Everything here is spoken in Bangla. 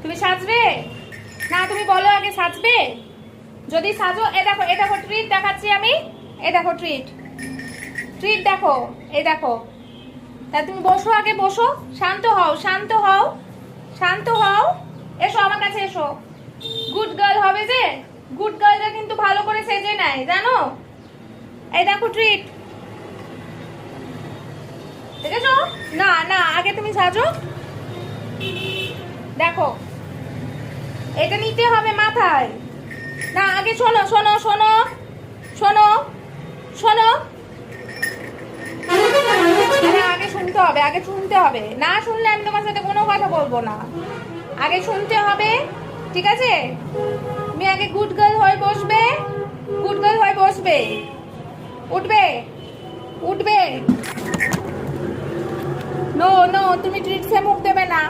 তুমি সাজবে না? তুমি বলো আগে সাজবে। যদি সাজো, এ দেখো ট্রিট দেখাচ্ছি আমি। এ দেখো ট্রিট, ট্রিট দেখো, এই দেখো। তা তুমি বসো, আগে বসো, শান্ত হও, শান্ত হও, শান্ত হও। এসো আমার কাছে এসো। গুড গার্ল হবে যে, গুড গার্লরা কিন্তু ভালো করে সেজে নেয় জানো। এই দেখো ট্রিট, দেখেছো? না না, আগে তুমি সাজো। দেখো, এটা নিতে হবে মাথায়। না, আগে শোনো শোনো শোনো শোনো শোনো। আগে শুনতে হবে, আগে শুনতে হবে। না শুনলে আমি তোমার সাথে কোনো কথা বলবো না। আগে শুনতে হবে, ঠিক আছে? তুমি আগে গুড গার্ল হয়ে বসবে, গুড গার্ল হয়ে বসবে। উঠবে, উঠবে। নো নো, তুমি ট্রিটসে মুখ দেবে না।